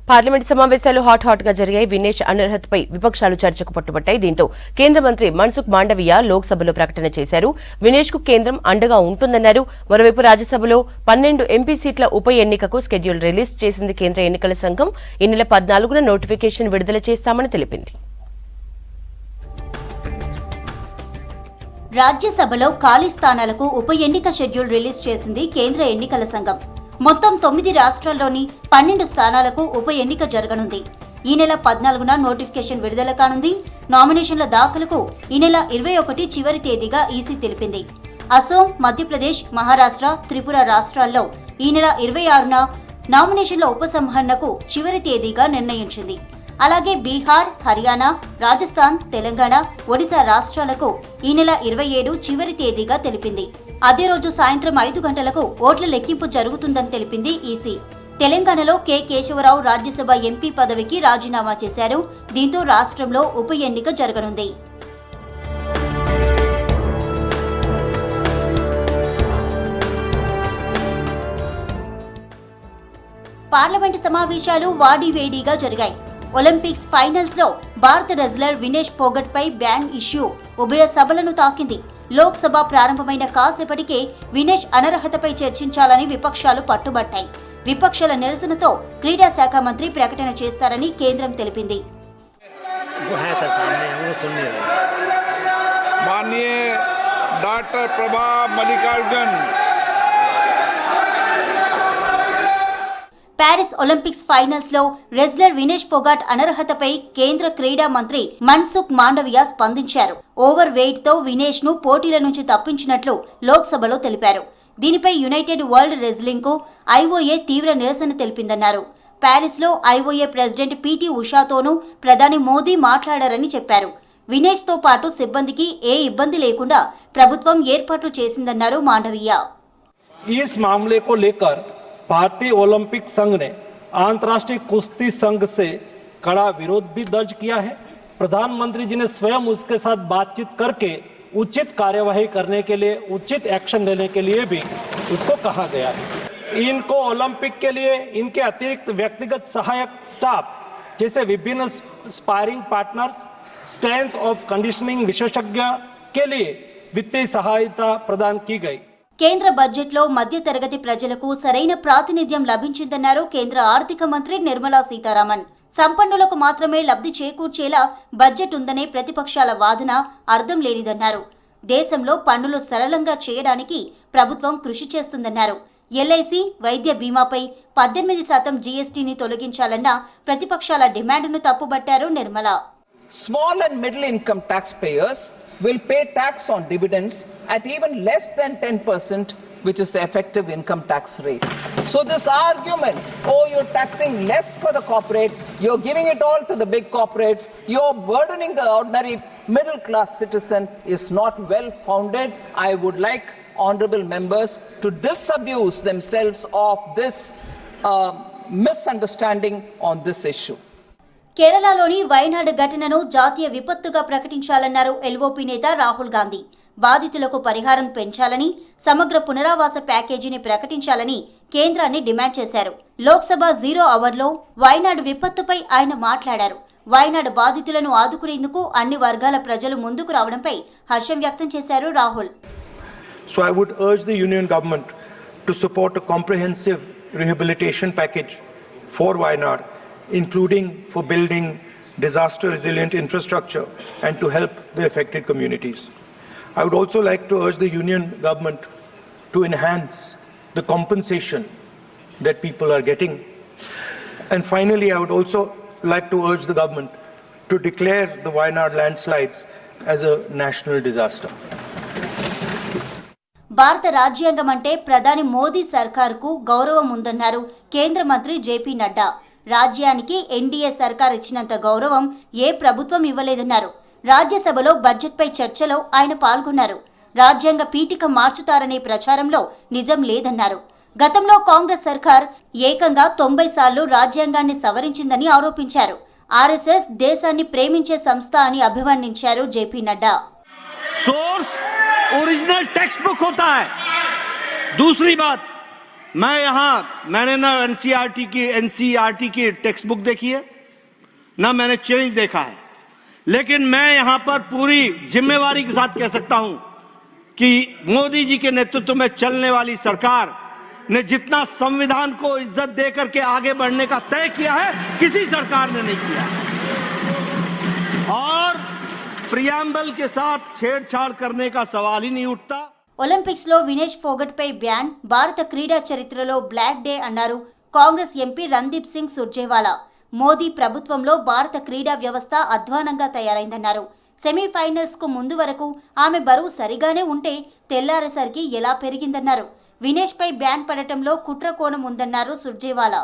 Parliament సమావేశాలు hot గా జరిగాయి. వినేష్ అనర్హతపై విపక్షాలు చర్చకు పట్టుబట్టాయి. దీంతో కేంద్ర మంత్రి మన్సుఖ్ మాండవీయ లోక్సభలో ప్రకటన చేశారు. వినేష్ కు కేంద్రం అండగా ఉంటుందన్నారు. మరోవైపు రాజ్యసభలో 12 ఎంపీ సీట్ల ఉప ఎన్నికకు షెడ్యూల్ రిలీజ్ చేసింది కేంద్ర ఎన్నికల సంఘం. ఈ నెల 14న నోటిఫికేషన్ విడుదల చేస్తామని తెలిపింది. రాజ్యసభలో ఖాళీ స్థానాలకు ఉప ఎన్నిక షెడ్యూల్ రిలీజ్ చేసింది కేంద్ర ఎన్నికల సంఘం. మొత్తం 9 రాష్ట్రాల్లోని 12 స్థానాలకు ఉప ఎన్నిక జరగనుంది. ఈ నెల 14న నోటిఫికేషన్ విడుదల కానుంది. నామినేషన్ల దాఖలకు ఈ నెల 21 చివరి తేదీగా ఈసీ తెలిపింది. అసోం, మధ్యప్రదేశ్, మహారాష్ట్ర, త్రిపుర రాష్ట్రాల్లో ఈ నెల 26న నామినేషన్ల ఉపసంహరణకు చివరి తేదీగా నిర్ణయించింది. అలాగే బీహార్, హర్యానా, రాజస్థాన్, తెలంగాణ, ఒడిశా రాష్ట్రాలకు ఈ నెల 27 చివరి తేదీగా తెలిపింది. అదే రోజు సాయంత్రం 5 గంటలకు ఓట్ల లెక్కింపు జరుగుతుందని తెలిపింది ఈసీ. తెలంగాణలో కె కేశవరావు రాజ్యసభ ఎంపీ పదవికి రాజీనామా చేశారు. దీంతో రాష్ట్రంలో ఉప ఎన్నిక జరగనుంది. పార్లమెంటు సమావేశాలు వాడివేడిగా జరిగాయి. ఒలింపిక్స్ ఫైనల్స్ లో భారత రెజ్లర్ వినేష్ ఫోగట్ పై బ్యాన్ ఇష్యూ ఉభయ సభలను తాకింది. లోక్సభ ప్రారంభమైన కాసేపటికే వినేష్ అనర్హతపై చర్చించాలని విపక్షాలు పట్టుబట్టాయి. విపక్షాల నిరసనతో క్రీడా శాఖ మంత్రి ప్రకటన చేస్తారని కేంద్రం తెలిపింది. డాక్టర్ ప్రభా మల్లికార్జున్ ప్యారిస్ ఒలింపిక్స్ ఫైనల్స్ లో రెజ్లర్ వినేష్ ఫోగాట్ అనర్హతపై కేంద్ర క్రీడా మంత్రి మన్సుఖ్ మాండవీయ స్పందించారు. ఓవర్ వెయిట్ తో వినేష్ ను పోటీల నుంచి తప్పించినట్లు లోక్సభలో తెలిపారు. దీనిపై యునైటెడ్ వరల్డ్ రెజ్లింగ్ కు ఐఓఏ తీవ్ర నిరసన తెలిపిందన్నారు. ప్యారిస్ లో ఐఓఏ ప్రెసిడెంట్ పీటీ ఉషాతోనూ ప్రధాని మోదీ మాట్లాడారని చెప్పారు. వినేష్ తో పాటు సిబ్బందికి ఏ ఇబ్బంది లేకుండా ప్రభుత్వం ఏర్పాట్లు చేసిందన్నారు మాండవీయ. भारतीय ओलंपिक संघ ने अंतर्राष्ट्रीय कुश्ती संघ से कड़ा विरोध भी दर्ज किया है. प्रधानमंत्री जी ने स्वयं उसके साथ बातचीत करके उचित कार्यवाही करने के लिए, उचित एक्शन लेने के लिए भी उसको कहा गया है. इनको ओलंपिक के लिए इनके अतिरिक्त व्यक्तिगत सहायक स्टाफ जैसे विभिन्न स्पायरिंग पार्टनर्स, स्ट्रेंथ ऑफ कंडीशनिंग विशेषज्ञ के लिए वित्तीय सहायता प्रदान की गई. కేంద్ర బడ్జెట్లో మధ్య తరగతి ప్రజలకు సరైన ప్రాతినిధ్యం లభించిందన్నారు కేంద్ర ఆర్థిక మంత్రి నిర్మలా సీతారామన్. సంపన్నులకు మాత్రమే లబ్ధి చేకూర్చేలా బడ్జెట్ ఉందనే ప్రతిపక్షాల వాదన అర్థం లేనిదన్నారు. దేశంలో పన్నులు సరళంగా చేయడానికి ప్రభుత్వం కృషి చేస్తుందన్నారు. ఎల్ఐసి, వైద్య బీమాపై 18% జీఎస్టీని తొలగించాలన్న ప్రతిపక్షాల డిమాండ్ను తప్పుబట్టారు Nirmala. Small and middle income tax payers will pay tax on dividends at even less than 10%, which is the effective income tax rate. So this argument, oh, you're taxing less for the corporate, you're giving it all to the big corporates, you're burdening the ordinary middle class citizen, is not well founded. I would like honorable members to disabuse themselves of this misunderstanding on this issue. కేరళలోని వైనాడ్ ఘటనను జాతీయ విపత్తుగా ప్రకటించాలన్నారు LOP నేత రాహుల్ గాంధీ. బాధితులకు పరిహారం పెంచాలని, సమగ్ర పునరావాస ప్యాకేజీని ప్రకటించాలని కేంద్రాన్ని డిమాండ్ చేశారు. లోక్సభ 0 అవర్లో వైనాడ్ విపత్తుపై ఆయన మాట్లాడారు. వైనాడ్ బాధితులను ఆదుకునేందుకు అన్ని వర్గాల ప్రజలు ముందుకు రావడంపై హర్షం వ్యక్తం చేశారు Rahul. So I would urge the union government to support a comprehensive rehabilitation package for Wayanad, including for building disaster resilient infrastructure and to help the affected communities. I would also like to urge the union government to enhance the compensation that people are getting. And finally, I would also like to urge the government to declare the Wayanad landslides as a national disaster. భారత రాజ్యాంగం అంటే ప్రధాని మోదీ సర్కార్కు గౌరవం ఉందన్నారు కేంద్ర మంత్రి JP Nadda. రాజ్యానికి NDA సర్కార్ ఇచ్చినంత గౌరవం ఏ ప్రభుత్వం ఇవ్వలేదన్నారు. రాజ్యసభలో బడ్జెట్పై చర్చలో ఆయన పాల్గొన్నారు. రాజ్యాంగ పీఠిక మార్చుతారనే ప్రచారంలో నిజం లేదన్నారు. గతంలో కాంగ్రెస్ సర్కార్ ఏకంగా 90 సార్లు రాజ్యాంగాన్ని సవరించిందని ఆరోపించారు. ఆర్ఎస్ఎస్ దేశాన్ని ప్రేమించే సంస్థ అని అభివర్ణించారు JP Nadda. Source original text book होता है. दूसरी बात, मैंने ना एनसीईआरटी की टेक्स्ट बुक देखी है, ना मैंने चेंज देखा है, लेकिन मैं यहां पर पूरी जिम्मेवारी के साथ कह सकता हूं कि मोदी जी के नेतृत्व में चलने वाली सरकार ने जितना संविधान को इज्जत देकर के आगे बढ़ने का तय किया है, किसी सरकार ने नहीं किया। और प्रियम्बल के साथ छेड़छाड़ करने का सवाल ही नहीं उठता। ఒలింపిక్స్ లో వినేష్ ఫోగట్ పై బ్యాన్ భారత క్రీడా చరిత్రలో బ్లాక్ డే అన్నారు కాంగ్రెస్ ఎంపీ రణ్దీప్ సింగ్ సుర్జేవాలా. మోదీ ప్రభుత్వంలో భారత క్రీడా వ్యవస్థ అధ్వానంగా తయారైందన్నారు. సెమీఫైనల్స్ కు ముందు వరకు ఆమె బరువు సరిగానే ఉంటే తెల్లారేసరికి ఎలా పెరిగిందన్నారు. వినేష్ పై బ్యాన్ పడటంలో కుట్ర కోణం ఉందన్నారు సుర్జేవాలా.